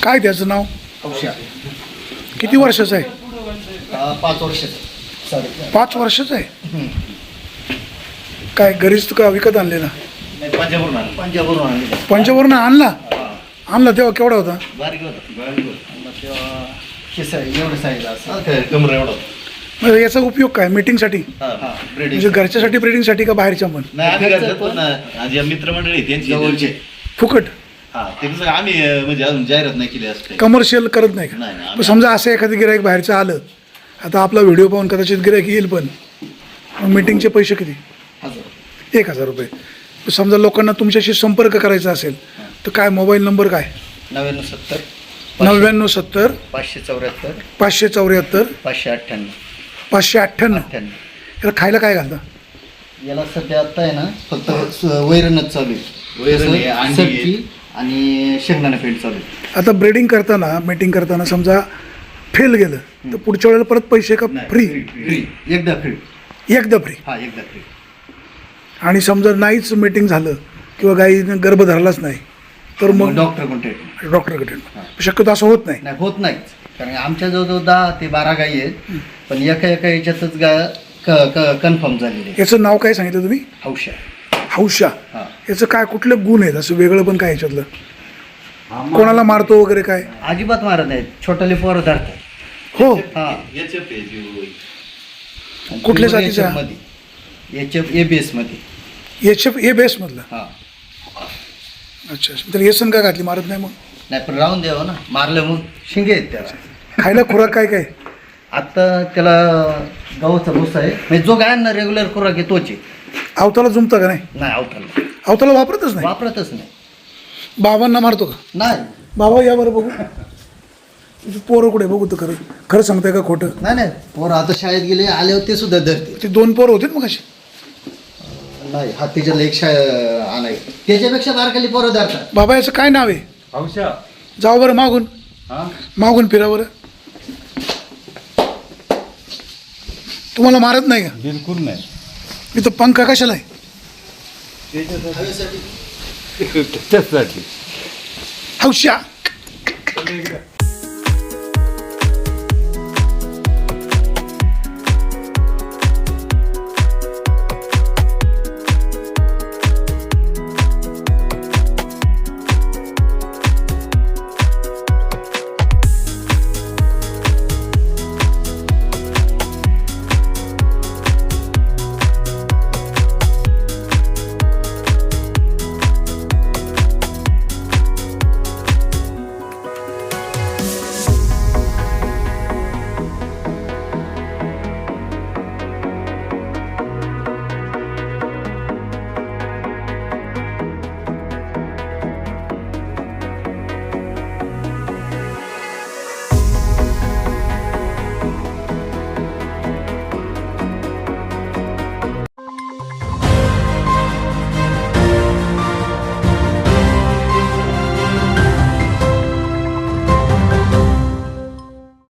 काय त्याचं नाव? हौशा. किती वर्षाचं आहे? 5 वर्षाचं. 5 वर्षाचं आहे. काय घरीच का विकत आणलेला? पंजाबवरून आणलेला. पंचवरून आणला तेव्हा केवढा होता? बारीक होता. तेव्हा एवढं साईज असं कमर एवढं. मग याचा उपयोग काय? मीटिंगसाठी म्हणजे घरच्यासाठी ब्रीडिंगसाठी का बाहेरच्या पण? नाही, मित्रमंडळी त्यांची फुकट. आम्ही म्हणजे अजून जाहिरात नाही केली असते. कमर्शियल करत नाही का? पण समजा असं एखादं गिराईक बाहेरचं आलं, आता आपला व्हिडिओ पाहून कदाचित गिराईक येईल, पण मीटिंगचे पैसे किती? 1000 रुपये. समजा लोकांना तुमच्याशी संपर्क करायचा असेल तर काय? मोबाईल नंबर काय? 9970 9970 574 574 598. 598. याला खायला काय घालता? याला सध्या आता आहे ना फक्त वैरणच चालू आहे. सब्जी आणि शेंगदाणा पेंट चालू आहे. आता ब्रीडिंग करताना, मीटिंग करताना समजा फेल गेलं तर पुढच्या वेळेला परत पैसे का फ्री? फ्री. एकदा फ्री. एकदा फ्री. एकदा फ्री. आणि समजा नाहीच मीटिंग झालं किंवा गाईनं गर्भ धरलाच नाही तर मग डॉक्टरकडे शक्यतो असं होत नाही. होत नाहीच. कारण आमच्या जवळजवळ 10 ते 12 गायी आहेत, पण एका याच्यातच कन्फर्म झालेली. याचं नाव काय सांगितलं तुम्ही? हौशा. हौशा. याचं काय, कुठले गुण आहेत असं वेगळं पण काय याच्यातलं? कोणाला मारतो वगैरे काय? अजिबात मारत नाहीत. छोटाले पोरं धरतात. हो. कुठल्या जातीच्या? ABS मध्ये. ABS मधलं. अच्छा. तर येसन का घातली? मारत नाही मग? नाही, पण राहून द्यावं ना. मारलं मग शिंगे आहेत त्याला. खायला खुराक काय काय? आता त्याला गव्हाचा भुसा आहे, म्हणजे जो गायांना रेग्युलर खुराक आहे तोच आहे. अवताला जुमतं का नाही? नाही, अवताला वापरतच नाही. बाबांना मारतो का? नाही. बाबा या बरं बघू. पोरं कुठे बघू तर खरं सांगताय का खोटं? नाही, पोरं आता शाळेत गेले, आल्यावर ते सुद्धा धरते. ते 2 पोरं होते मग अशी? नाही, हत्तीच्या एक आणाय त्याच्यापेक्षा बारकाली पोरं धरतात. बाबा याचं काय नाव आहे? हौशा. जाऊ बरं मागून फिरा बरं. तुम्हाला मारत नाही का? बिलकुल नाही. मी तर पंखा कशाला आहे? त्याच्यासाठी हौशा.